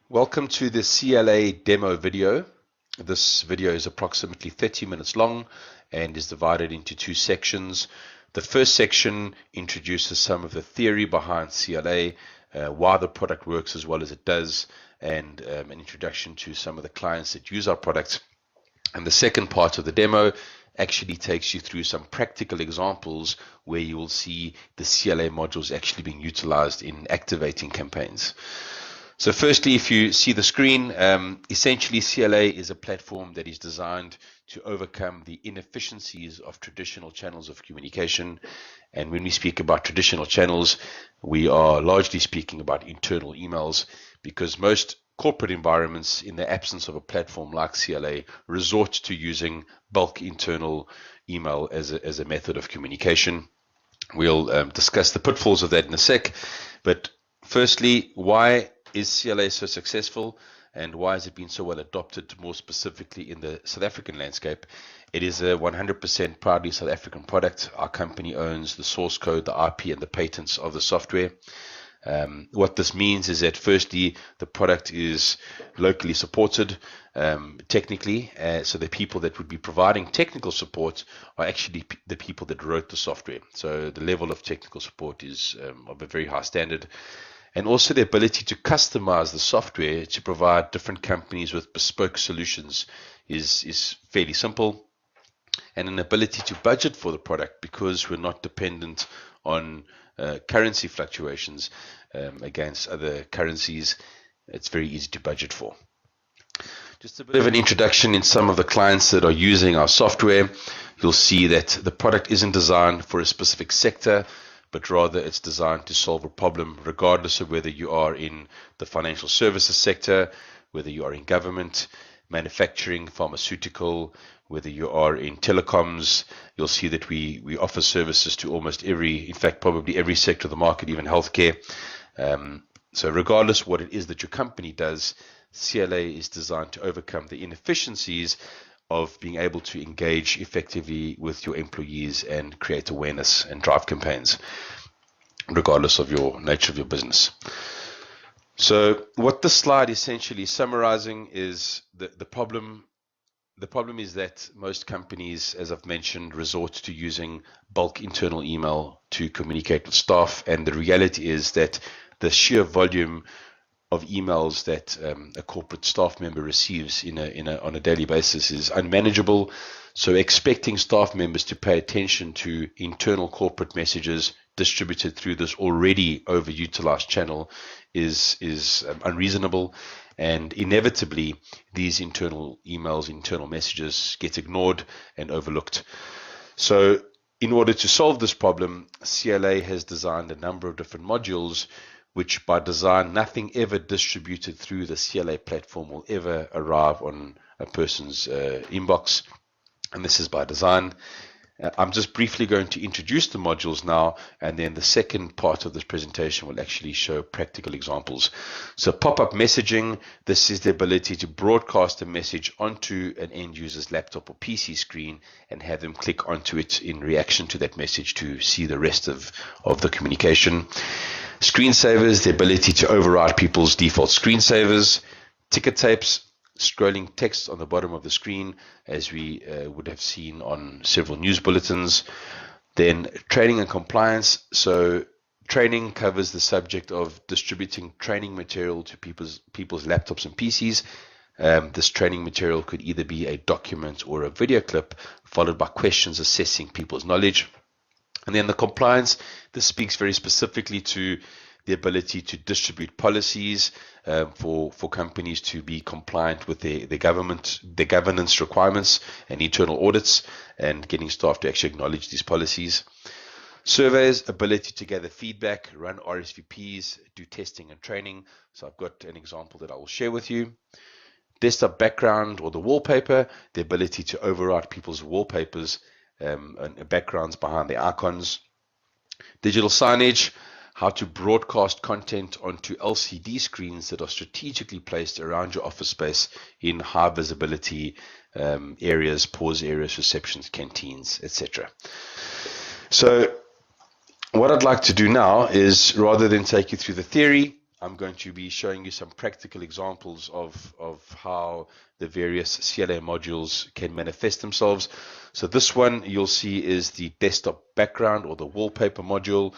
Welcome to the CLA demo video. This video is approximately 30 minutes long and is divided into two sections. The first section introduces some of the theory behind CLA, why the product works as well as it does, and an introduction to some of the clients that use our product. And the second part of the demo actually takes you through some practical examples where you will see the CLA modules actually being utilized in activating campaigns. So firstly, if you see the screen, essentially CLA is a platform that is designed to overcome the inefficiencies of traditional channels of communication. And when we speak about traditional channels, we are largely speaking about internal emails, because most corporate environments, in the absence of a platform like CLA, resort to using bulk internal email as a method of communication. We'll discuss the pitfalls of that in a sec. But firstly, why is CLA so successful, and why has it been so well adopted, more specifically in the South African landscape? It is a 100% proudly South African product. Our company owns the source code, the IP, and the patents of the software. What this means is that firstly, the product is locally supported technically, so the people that would be providing technical support are actually the people that wrote the software. So the level of technical support is of a very high standard. And also the ability to customize the software to provide different companies with bespoke solutions is fairly simple. And an ability to budget for the product, because we're not dependent on currency fluctuations against other currencies. It's very easy to budget for. Just a bit of an introduction in some of the clients that are using our software. You'll see that the product isn't designed for a specific sector, but rather it's designed to solve a problem regardless of whether you are in the financial services sector, whether you are in government, manufacturing, pharmaceutical, whether you are in telecoms. You'll see that we offer services to almost every, in fact, probably every sector of the market, even healthcare. So regardless of what it is that your company does, CLA is designed to overcome the inefficiencies of being able to engage effectively with your employees and create awareness and drive campaigns, regardless of your nature of your business. So what this slide essentially summarizing is the problem. The problem is that most companies, as I've mentioned, resort to using bulk internal email to communicate with staff, and the reality is that the sheer volume of emails that a corporate staff member receives on a daily basis is unmanageable. So expecting staff members to pay attention to internal corporate messages distributed through this already overutilized channel is unreasonable, and inevitably these internal emails, internal messages get ignored and overlooked. So in order to solve this problem, CLA has designed a number of different modules which by design, nothing ever distributed through the CLA platform will ever arrive on a person's inbox. And this is by design. I'm just briefly going to introduce the modules now, and then the second part of this presentation will actually show practical examples. So pop-up messaging, this is the ability to broadcast a message onto an end user's laptop or PC screen and have them click onto it in reaction to that message to see the rest of the communication. Screensavers, the ability to override people's default screensavers. Ticker tapes, scrolling text on the bottom of the screen, as we would have seen on several news bulletins. Then training and compliance. So training covers the subject of distributing training material to people's laptops and PCs. This training material could either be a document or a video clip, followed by questions assessing people's knowledge. And then the compliance, this speaks very specifically to the ability to distribute policies for companies to be compliant with the governance requirements and internal audits, and getting staff to actually acknowledge these policies. Surveys, ability to gather feedback, run RSVPs, do testing and training. So I've got an example that I will share with you. Desktop background, or the wallpaper, the ability to override people's wallpapers and backgrounds behind the icons. Digital signage, how to broadcast content onto LCD screens that are strategically placed around your office space in high visibility areas, pause areas, receptions, canteens, etc. So what I'd like to do now is, rather than take you through the theory, I'm going to be showing you some practical examples of how the various CLA modules can manifest themselves. So this one you'll see is the desktop background or the wallpaper module,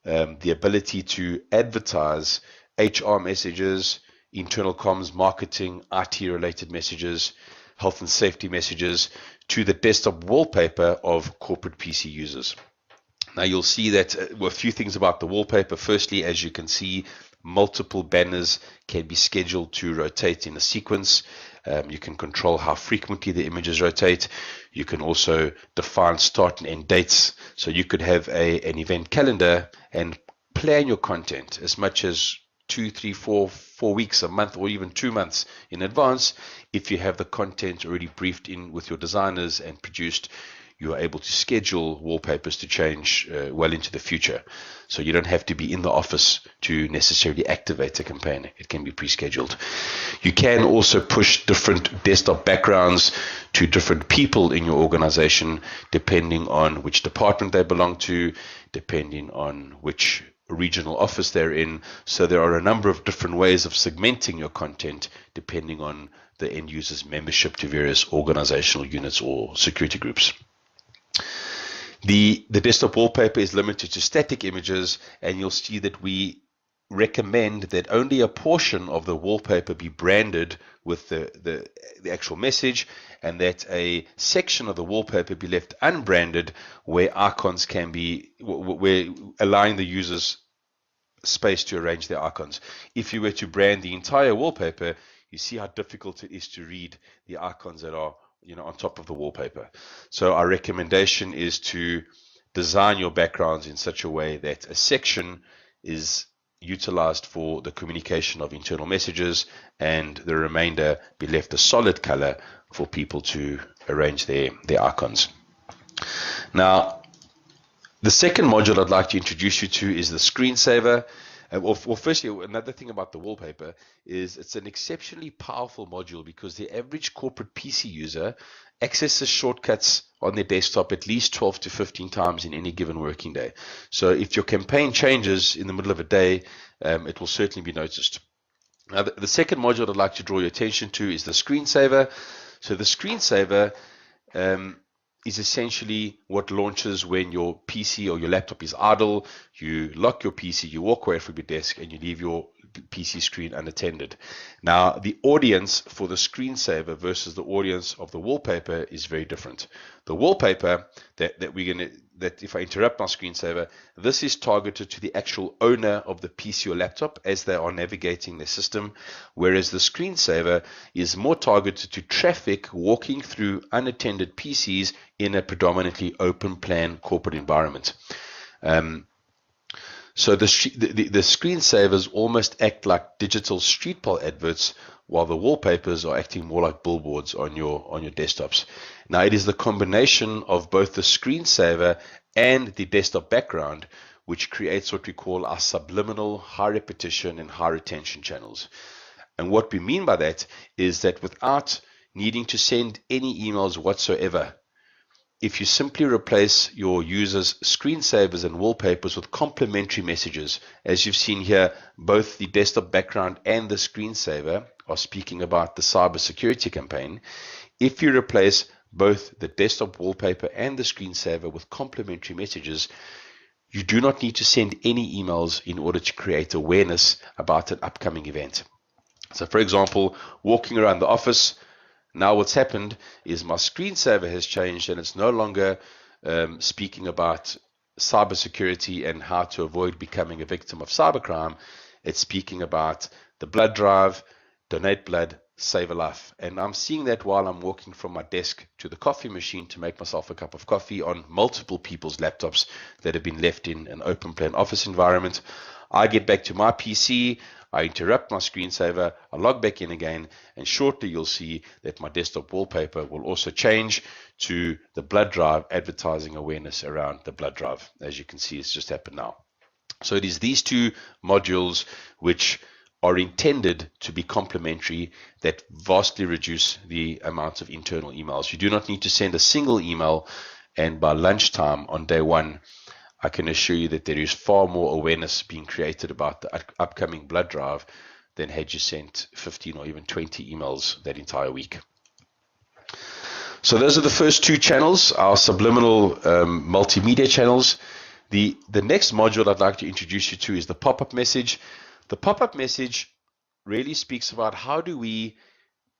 the ability to advertise HR messages, internal comms, marketing, IT related messages, health and safety messages to the desktop wallpaper of corporate PC users. Now you'll see that a few things about the wallpaper. Firstly, as you can see, multiple banners can be scheduled to rotate in a sequence. You can control how frequently the images rotate. You can also define start and end dates. So you could have an event calendar and plan your content as much as 2, 3, 4 weeks, a month, or even 2 months in advance. If you have the content already briefed in with your designers and produced, you are able to schedule wallpapers to change well into the future. So you don't have to be in the office to necessarily activate a campaign. It can be pre-scheduled. You can also push different desktop backgrounds to different people in your organization, depending on which department they belong to, depending on which regional office they're in. So there are a number of different ways of segmenting your content depending on the end user's membership to various organizational units or security groups. The desktop wallpaper is limited to static images, and you'll see that we recommend that only a portion of the wallpaper be branded with the actual message, and that a section of the wallpaper be left unbranded where icons can be, where allowing the users space to arrange their icons. If you were to brand the entire wallpaper, you see how difficult it is to read the icons that are on top of the wallpaper. So our recommendation is to design your backgrounds in such a way that a section is utilized for the communication of internal messages and the remainder be left a solid color for people to arrange their icons. Now, the second module I'd like to introduce you to is the screensaver. Well, firstly, another thing about the wallpaper is it's an exceptionally powerful module because the average corporate PC user accesses shortcuts on their desktop at least 12 to 15 times in any given working day. So if your campaign changes in the middle of a day, it will certainly be noticed. Now, the second module I'd like to draw your attention to is the screensaver. So the screensaver is essentially what launches when your PC or your laptop is idle. You lock your PC, you walk away from your desk, and you leave your PC screen unattended. Now, the audience for the screensaver versus the audience of the wallpaper is very different. The wallpaper that if I interrupt my screensaver, this is targeted to the actual owner of the PC or laptop as they are navigating their system, whereas the screensaver is more targeted to traffic walking through unattended PCs in a predominantly open plan corporate environment. So the screensavers almost act like digital street pole adverts, while the wallpapers are acting more like billboards on your desktops. Now, it is the combination of both the screensaver and the desktop background which creates what we call our subliminal, high repetition and high retention channels. And what we mean by that is that without needing to send any emails whatsoever, if you simply replace your users' screensavers and wallpapers with complementary messages, as you've seen here, both the desktop background and the screensaver are speaking about the cybersecurity campaign. If you replace both the desktop wallpaper and the screensaver with complementary messages, you do not need to send any emails in order to create awareness about an upcoming event. So, for example, walking around the office, now what's happened is my screensaver has changed and it's no longer speaking about cybersecurity and how to avoid becoming a victim of cybercrime. It's speaking about the blood drive, donate blood, save a life. And I'm seeing that while I'm walking from my desk to the coffee machine to make myself a cup of coffee on multiple people's laptops that have been left in an open plan office environment. I get back to my PC, I interrupt my screensaver, I log back in again, and shortly you'll see that my desktop wallpaper will also change to the blood drive, advertising awareness around the blood drive. As you can see, it's just happened now. So it is these two modules which are intended to be complementary that vastly reduce the amount of internal emails. You do not need to send a single email, and by lunchtime on day one, I can assure you that there is far more awareness being created about the upcoming blood drive than had you sent 15 or even 20 emails that entire week. So those are the first two channels, our subliminal multimedia channels. The next module I'd like to introduce you to is the pop-up message. The pop-up message really speaks about how do we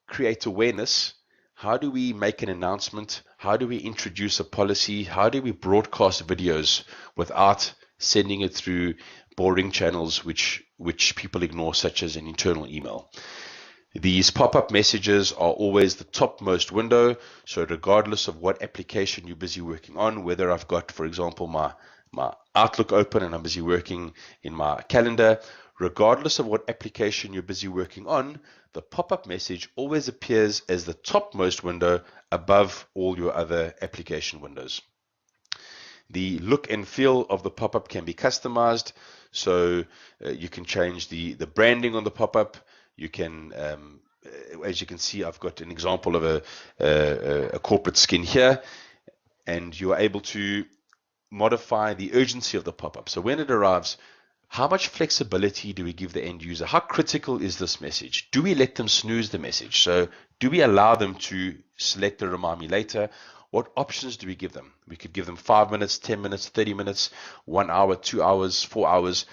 create awareness, how do we make an announcement, how do we introduce a policy, how do we broadcast videos without sending it through boring channels which people ignore, such as an internal email. These pop-up messages are always the topmost window, so regardless of what application you're busy working on, whether I've got, for example, my Outlook open and I'm busy working in my calendar, regardless of what application you're busy working on, the pop-up message always appears as the topmost window above all your other application windows. The look and feel of the pop-up can be customized, so you can change the branding on the pop-up. You can, as you can see, I've got an example of a corporate skin here, and you are able to modify the urgency of the pop-up. So when it arrives, how much flexibility do we give the end user? How critical is this message? Do we let them snooze the message? So do we allow them to select the remind me later? What options do we give them? We could give them 5 minutes, 10 minutes, 30 minutes, 1 hour, 2 hours, 4 hours.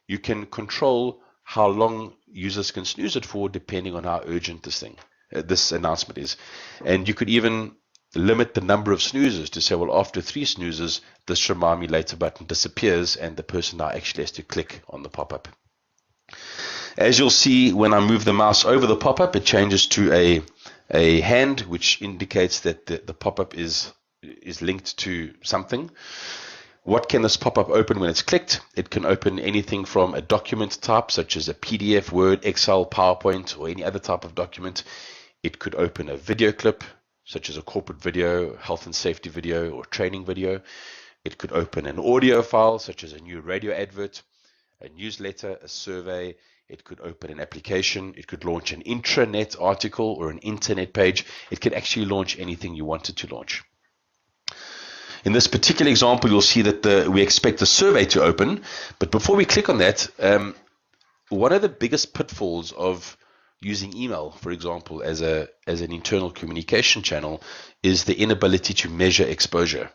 You can control how long users can snooze it for depending on how urgent this announcement is. And you could even limit the number of snoozes to say, well, after 3 snoozes, this remind me later button disappears and the person now actually has to click on the pop-up. As you'll see, when I move the mouse over the pop-up, it changes to a hand, which indicates that the pop-up is linked to something. What can this pop-up open when it's clicked? It can open anything from a document type, such as a PDF, Word, Excel, PowerPoint, or any other type of document. It could open a video clip, such as a corporate video, health and safety video, or training video. It could open an audio file, such as a new radio advert, a newsletter, a survey. It could open an application. It could launch an intranet article or an internet page. It could actually launch anything you wanted to launch. In this particular example, you'll see that we expect the survey to open. But before we click on that, one of the biggest pitfalls of using email, for example, as an internal communication channel is the inability to measure exposure.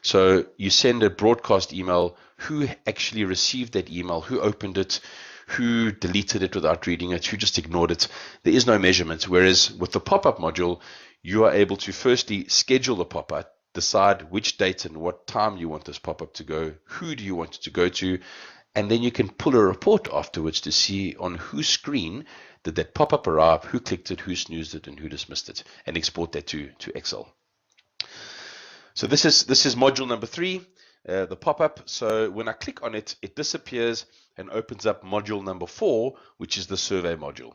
So you send a broadcast email, who actually received that email, who opened it, who deleted it without reading it, who just ignored it. There is no measurement. Whereas with the pop-up module, you are able to firstly schedule the pop-up, decide which date and what time you want this pop-up to go, who do you want it to go to, and then you can pull a report afterwards to see on whose screen did that pop-up arrive, who clicked it, who snoozed it, and who dismissed it, and export that to Excel. So this is module number 3, the pop-up. So when I click on it, it disappears and opens up module number 4, which is the survey module.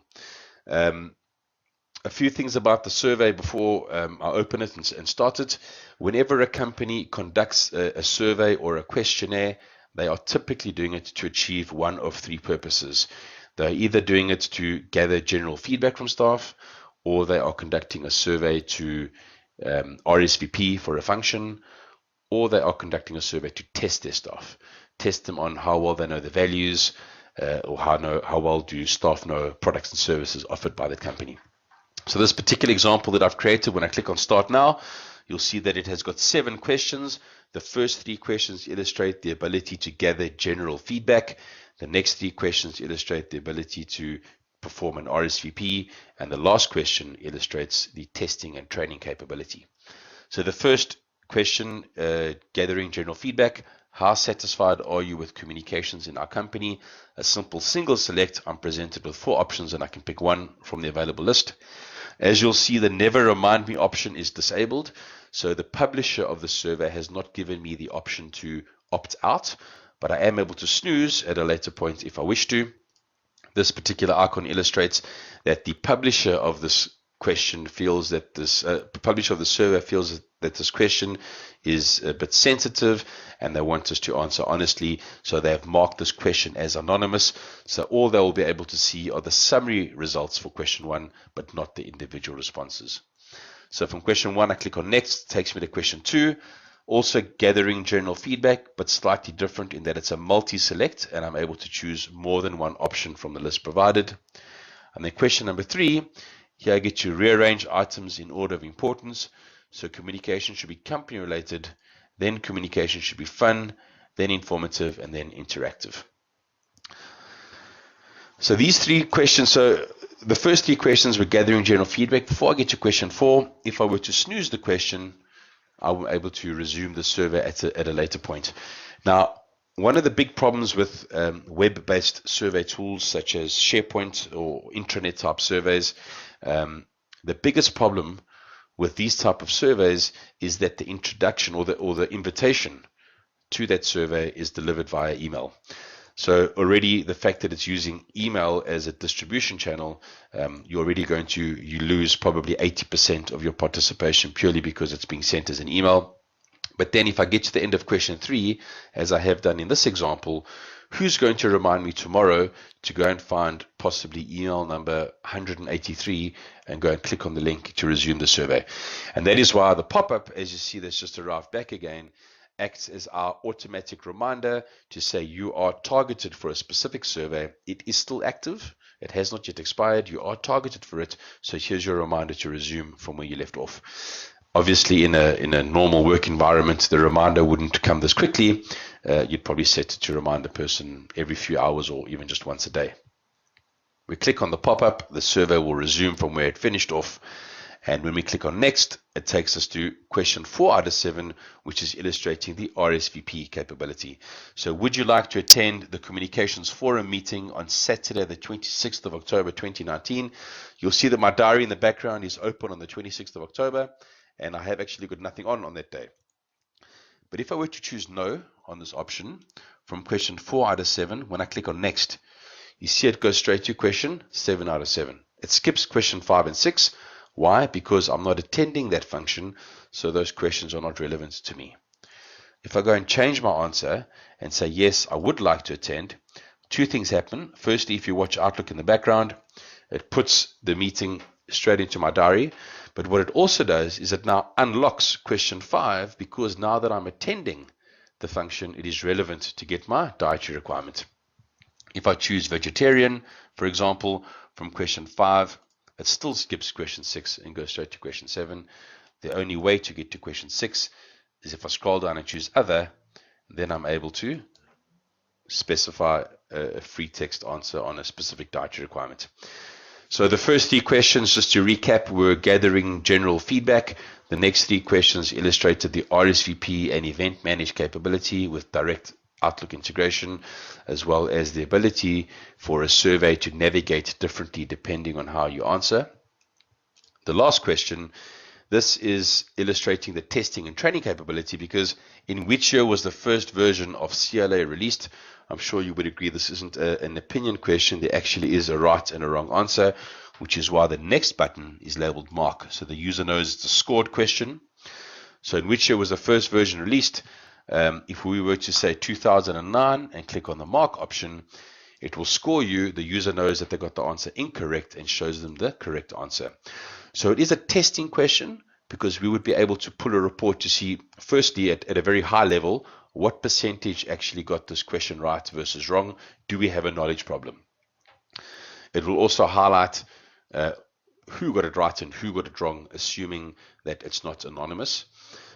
A few things about the survey before I open it and start it. Whenever a company conducts a survey or a questionnaire, they are typically doing it to achieve one of 3 purposes. They're either doing it to gather general feedback from staff, or they are conducting a survey to RSVP for a function, or they are conducting a survey to test their staff, test them on how well they know the values, or how well do staff know products and services offered by the company. So this particular example that I've created, when I click on Start Now, you'll see that it has got 7 questions. The first 3 questions illustrate the ability to gather general feedback. The next 3 questions illustrate the ability to perform an RSVP. And the last question illustrates the testing and training capability. So the first question, gathering general feedback. How satisfied are you with communications in our company? A simple single select. I'm presented with 4 options and I can pick one from the available list. As you'll see, the never remind me option is disabled. So the publisher of the survey has not given me the option to opt out, but I am able to snooze at a later point if I wish to. This particular icon illustrates that the publisher of this question feels that this publisher of the survey feels that this question is a bit sensitive and they want us to answer honestly, so they have marked this question as anonymous. So all they will be able to see are the summary results for question 1, but not the individual responses. So from question 1, I click on next, it takes me to question 2. Also gathering general feedback, but slightly different in that it's a multi-select and I'm able to choose more than one option from the list provided. And then question number 3, here I get to rearrange items in order of importance. So communication should be company related, then communication should be fun, then informative, and then interactive. So these 3 questions, so the first 3 questions were gathering general feedback. Before I get to question 4, if I were to snooze the question, I'm able to resume the survey at a later point. Now, one of the big problems with web-based survey tools such as SharePoint or intranet type surveys, the biggest problem with these type of surveys is that the introduction or the invitation to that survey is delivered via email. So already the fact that it's using email as a distribution channel, you're already you lose probably 80% of your participation purely because it's being sent as an email. But then if I get to the end of question 3, as I have done in this example, who's going to remind me tomorrow to go and find possibly email number 183 and go and click on the link to resume the survey? And that is why the pop-up, as you see, that's just arrived back again, acts as our automatic reminder to say you are targeted for a specific survey. It is still active. It has not yet expired. You are targeted for it. So here's your reminder to resume from where you left off. Obviously, in a normal work environment, the reminder wouldn't come this quickly. You'd probably set it to remind the person every few hours or even just once a day. We click on the pop-up. The survey will resume from where it finished off. And when we click on next, it takes us to question 4 out of 7, which is illustrating the RSVP capability. So would you like to attend the Communications Forum meeting on Saturday, the 26th of October, 2019? You'll see that my diary in the background is open on the 26th of October, and I have actually got nothing on that day. But if I were to choose no on this option from question 4 out of 7, when I click on next, you see it goes straight to question 7 out of 7. It skips question 5 and 6. Why? Because I'm not attending that function, so those questions are not relevant to me. If I go and change my answer and say, yes, I would like to attend, 2 things happen. Firstly, if you watch Outlook in the background, it puts the meeting straight into my diary. But what it also does is it now unlocks question 5, because now that I'm attending the function, it is relevant to get my dietary requirement. If I choose vegetarian, for example, from question 5, it still skips question 6 and goes straight to question 7. The only way to get to question 6 is if I scroll down and choose other, then I'm able to specify a free text answer on a specific dietary requirement. So the first 3 questions, just to recap, were gathering general feedback. The next 3 questions illustrated the RSVP and event manage capability with direct Outlook integration, as well as the ability for a survey to navigate differently depending on how you answer. The last question, this is illustrating the testing and training capability, because in which year was the first version of CLA released? I'm sure you would agree this isn't an opinion question. There actually is a right and a wrong answer, which is why the next button is labeled mark. So the user knows it's a scored question. So in which year was the first version released? If we were to say 2009 and click on the mark option, it will score you. The user knows that they got the answer incorrect and shows them the correct answer. So it is a testing question, because we would be able to pull a report to see, firstly, at a very high level, what percentage actually got this question right versus wrong. Do we have a knowledge problem? It will also highlight who got it right and who got it wrong, assuming that it's not anonymous.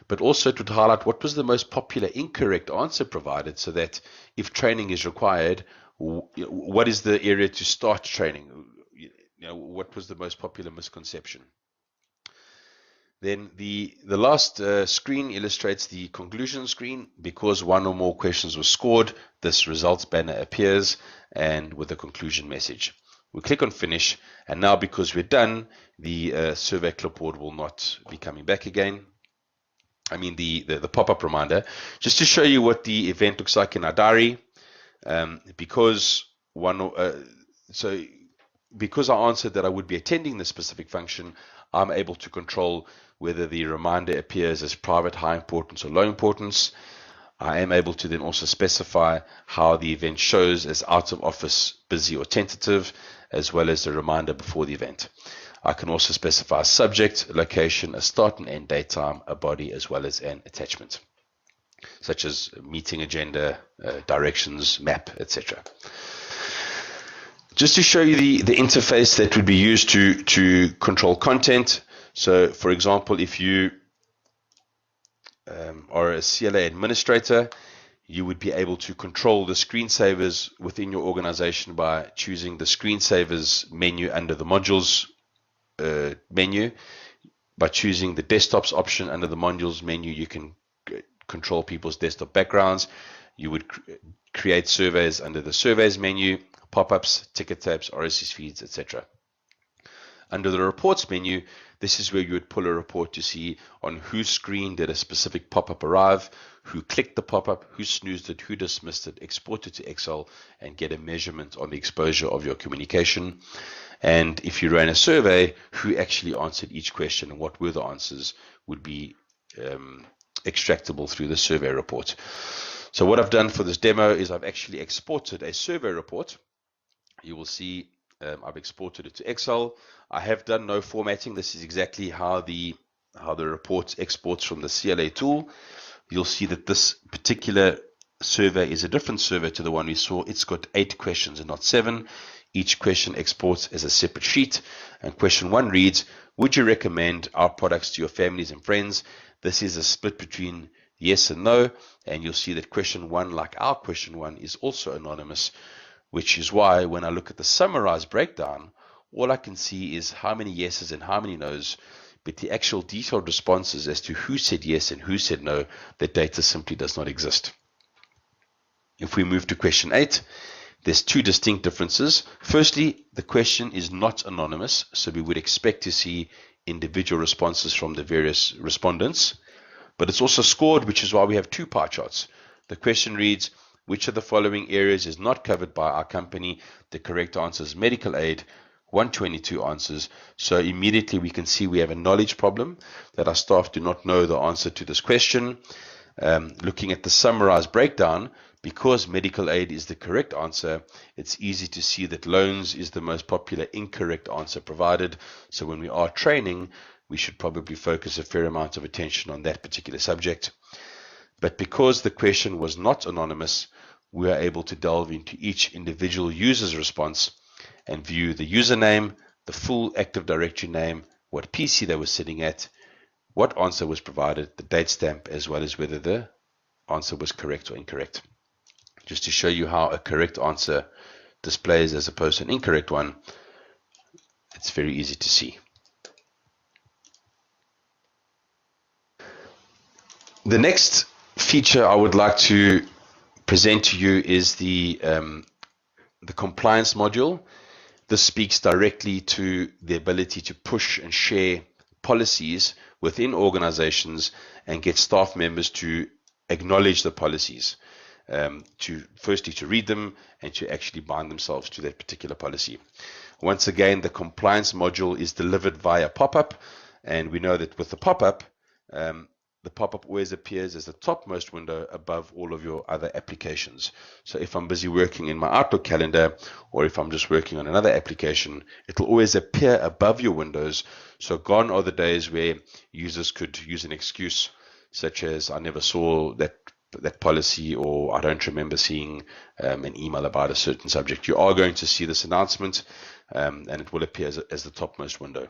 But also it would highlight what was the most popular incorrect answer provided, so that if training is required, what is the area to start training? What was the most popular misconception? Then the last screen illustrates the conclusion screen. Because one or more questions were scored, this results banner appears, and with a conclusion message. We click on finish, and now because we're done, the survey clipboard will not be coming back again. I mean the pop-up reminder, just to show you what the event looks like in our diary. Because I answered that I would be attending this specific function, I'm able to control whether the reminder appears as private, high importance, or low importance. I am able to then also specify how the event shows as out of office, busy, or tentative, as well as the reminder before the event. I can also specify a subject, location, a start and end date time, a body, as well as an attachment. such as meeting agenda, directions, map, etc. Just to show you the interface that would be used to control content. So, for example, if you are a CLA administrator, you would be able to control the screensavers within your organization by choosing the screensavers menu under the modules menu. By choosing the desktops option under the modules menu, you can control people's desktop backgrounds. You would create surveys under the surveys menu, pop-ups, ticket tabs, RSS feeds, etc. Under the reports menu, this is where you would pull a report to see on whose screen did a specific pop-up arrive, who clicked the pop-up, who snoozed it, who dismissed it, export it to Excel, and get a measurement on the exposure of your communication. And if you ran a survey, who actually answered each question and what were the answers would be extractable through the survey report. So what I've done for this demo is I've actually exported a survey report. You will see I've exported it to Excel. I have done no formatting. This is exactly how the report exports from the CLA tool. You'll see that this particular survey is a different survey to the one we saw. It's got 8 questions and not 7. Each question exports as a separate sheet. And question 1 reads, would you recommend our products to your families and friends? This is a split between yes and no. And you'll see that question 1, like our question 1, is also anonymous, which is why when I look at the summarized breakdown, all I can see is how many yeses and how many nos, but the actual detailed responses as to who said yes and who said no, the data simply does not exist. If we move to question 8, there's 2 distinct differences. Firstly, the question is not anonymous, so we would expect to see individual responses from the various respondents, but it's also scored, which is why we have 2 pie charts. The question reads, which of the following areas is not covered by our company? The correct answer is medical aid, 122 answers. So immediately we can see we have a knowledge problem, that our staff do not know the answer to this question. Looking at the summarized breakdown, because medical aid is the correct answer, it's easy to see that loans is the most popular incorrect answer provided. So when we are training, we should probably focus a fair amount of attention on that particular subject. But because the question was not anonymous, we are able to delve into each individual user's response and view the username, the full Active Directory name, what PC they were sitting at, what answer was provided, the date stamp, as well as whether the answer was correct or incorrect. Just to show you how a correct answer displays as opposed to an incorrect one, it's very easy to see. The next feature I would like to present to you is the compliance module. This speaks directly to the ability to push and share policies within organizations and get staff members to acknowledge the policies, firstly to read them and to actually bind themselves to that particular policy. Once again, the compliance module is delivered via pop-up, and we know that with the pop-up, the pop-up always appears as the topmost window above all of your other applications. So if I'm busy working in my Outlook calendar, or if I'm just working on another application, it will always appear above your windows. So gone are the days where users could use an excuse such as, I never saw that policy, or I don't remember seeing an email about a certain subject. You are going to see this announcement, and it will appear as the topmost window.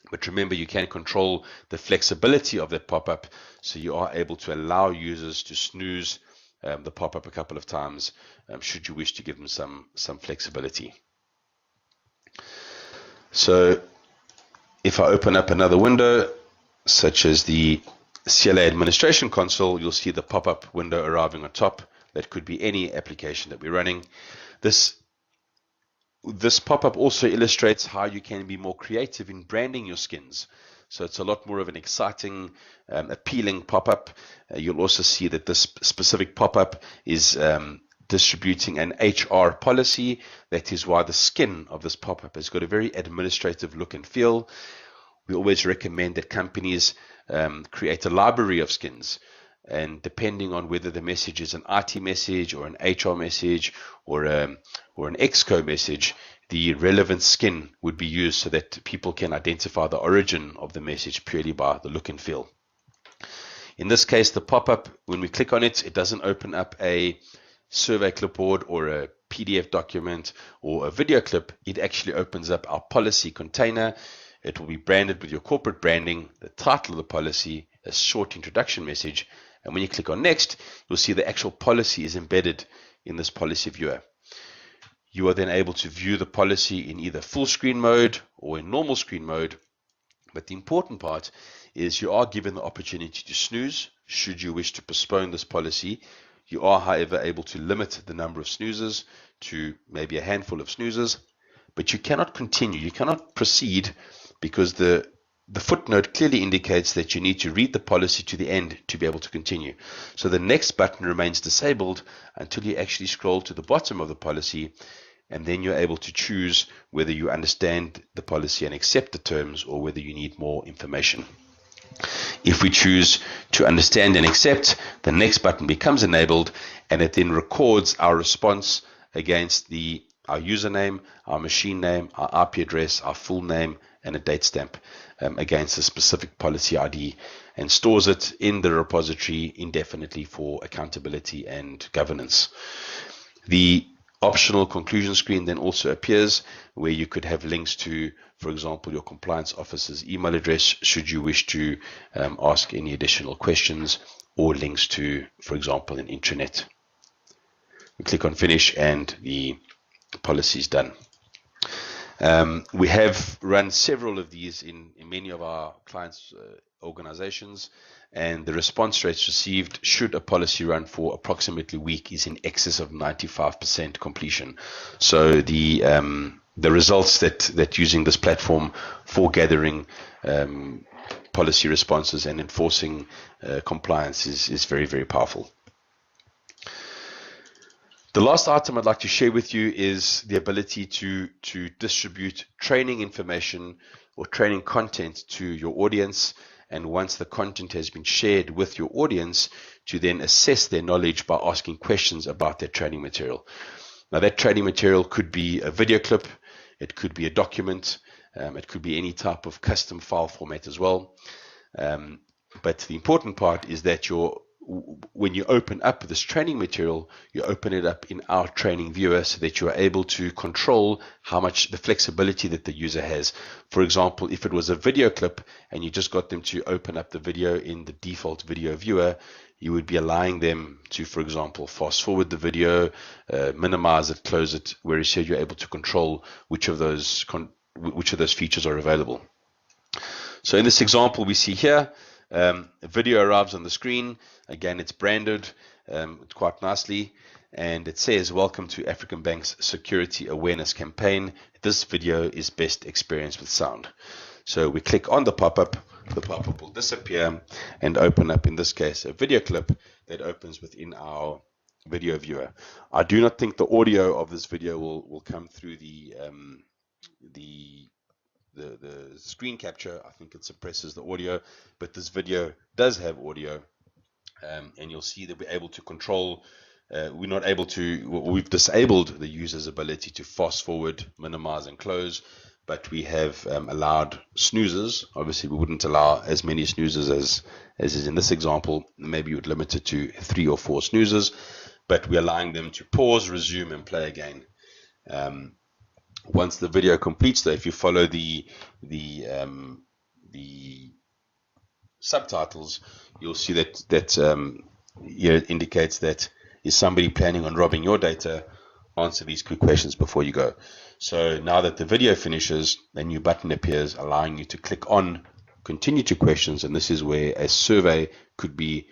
But remember, you can control the flexibility of that pop-up, so you are able to allow users to snooze the pop-up a couple of times, should you wish to give them some flexibility. So if I open up another window, such as the CLA administration console, you'll see the pop-up window arriving on top. That could be any application that we're running. This pop-up also illustrates how you can be more creative in branding your skins. So it's a lot more of an exciting, appealing pop-up. You'll also see that this specific pop-up is distributing an HR policy. That is why the skin of this pop-up has got a very administrative look and feel. We always recommend that companies create a library of skins. And depending on whether the message is an IT message or an HR message or an Exco message, the relevant skin would be used so that people can identify the origin of the message purely by the look and feel. In this case, the pop-up, when we click on it, it doesn't open up a survey clipboard or a PDF document or a video clip. It actually opens up our policy container. It will be branded with your corporate branding, the title of the policy, a short introduction message, and when you click on next, you'll see the actual policy is embedded in this policy viewer. You are then able to view the policy in either full screen mode or in normal screen mode. But the important part is you are given the opportunity to snooze should you wish to postpone this policy. You are, however, able to limit the number of snoozes to maybe a handful of snoozes, but you cannot continue, you cannot proceed, because the footnote clearly indicates that you need to read the policy to the end to be able to continue. So the next button remains disabled until you actually scroll to the bottom of the policy, and then you're able to choose whether you understand the policy and accept the terms or whether you need more information. If we choose to understand and accept, the next button becomes enabled, and it then records our response against our username, our machine name, our IP address, our full name, and a date stamp against a specific policy ID, and stores it in the repository indefinitely for accountability and governance. The optional conclusion screen then also appears, where you could have links to, for example, your compliance officer's email address should you wish to ask any additional questions, or links to, for example, an intranet. We click on finish and the policy is done. We have run several of these in many of our clients' organizations, and the response rates received should a policy run for approximately a week is in excess of 95% completion. So the results that using this platform for gathering policy responses and enforcing compliance is very, very powerful. The last item I'd like to share with you is the ability to distribute training information or training content to your audience, and once the content has been shared with your audience, to then assess their knowledge by asking questions about their training material. Now, that training material could be a video clip, it could be a document, it could be any type of custom file format as well. But the important part is that when you open up this training material, you open it up in our training viewer so that you are able to control how much the flexibility that the user has. For example, if it was a video clip and you just got them to open up the video in the default video viewer, you would be allowing them to, for example, fast forward the video, minimize it, close it, whereas here you're able to control which of those features are available. So in this example we see here, a video arrives on the screen. Again, it's branded quite nicely, and it says, "Welcome to African Bank's Security Awareness Campaign. This video is best experienced with sound." So we click on the pop-up will disappear and open up, in this case, a video clip that opens within our video viewer. I do not think the audio of this video will come through the screen capture. I think it suppresses the audio, but this video does have audio, and you'll see that we're able to control. We've disabled the user's ability to fast forward, minimize, and close, but we have allowed snoozes. Obviously, we wouldn't allow as many snoozes as is in this example. Maybe you would limit it to 3 or 4 snoozes, but we're allowing them to pause, resume, and play again. Once the video completes, though, if you follow the subtitles, you'll see that it indicates that, is somebody planning on robbing your data? Answer these quick questions before you go. So now that the video finishes, a new button appears allowing you to click on continue to questions, and this is where a survey could be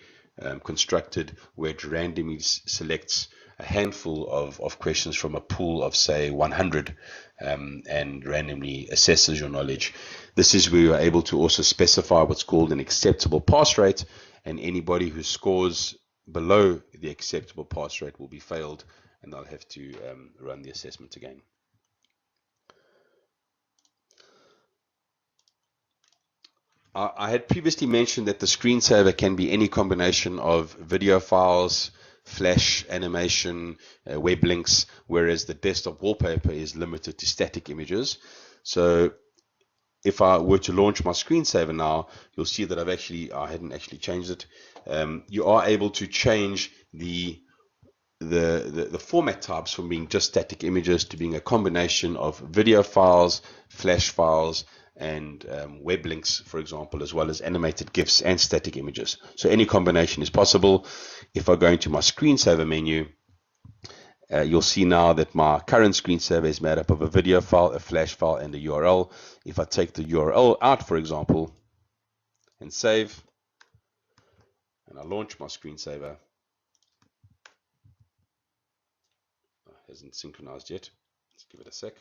constructed, where it randomly selects a handful of questions from a pool of, say, 100, and randomly assesses your knowledge. This is where you're able to also specify what's called an acceptable pass rate, and anybody who scores below the acceptable pass rate will be failed, and they'll have to run the assessment again. I had previously mentioned that the screensaver can be any combination of video files, flash, animation, web links, whereas the desktop wallpaper is limited to static images. So if I were to launch my screensaver now, you'll see that I hadn't actually changed it. you are able to change the format types from being just static images to being a combination of video files, flash files, and web links, for example, as well as animated GIFs and static images. So any combination is possible. If I go into my screensaver menu, you'll see now that my current screensaver is made up of a video file, a flash file, and a URL. If I take the URL out, for example, and save, and I launch my screensaver, hasn't synchronized yet. Let's give it a sec.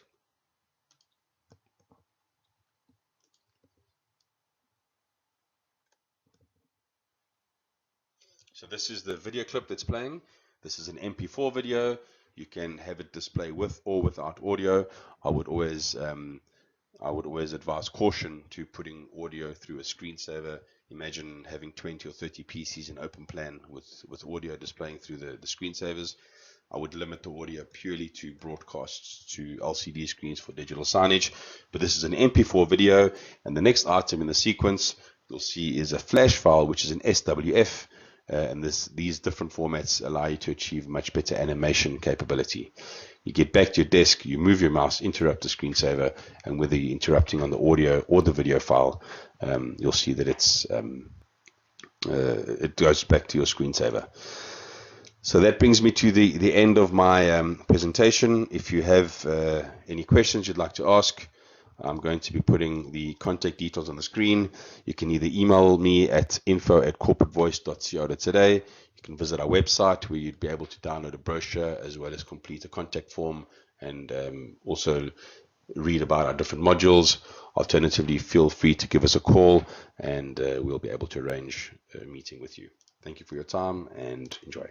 So this is the video clip that's playing. This is an MP4 video. You can have it display with or without audio. I would always advise caution to putting audio through a screensaver. Imagine having 20 or 30 PCs in open plan with audio displaying through the screensavers. I would limit the audio purely to broadcasts to LCD screens for digital signage. But this is an MP4 video, and the next item in the sequence you'll see is a flash file, which is an SWF. And these different formats allow you to achieve much better animation capability. You get back to your desk, you move your mouse, interrupt the screensaver, and whether you're interrupting on the audio or the video file, you'll see that it goes back to your screensaver. So that brings me to the end of my presentation. If you have any questions you'd like to ask, I'm going to be putting the contact details on the screen. You can either email me at info@corporatevoice.co.za. You can visit our website where you'd be able to download a brochure as well as complete a contact form and also read about our different modules. Alternatively, feel free to give us a call and we'll be able to arrange a meeting with you. Thank you for your time and enjoy.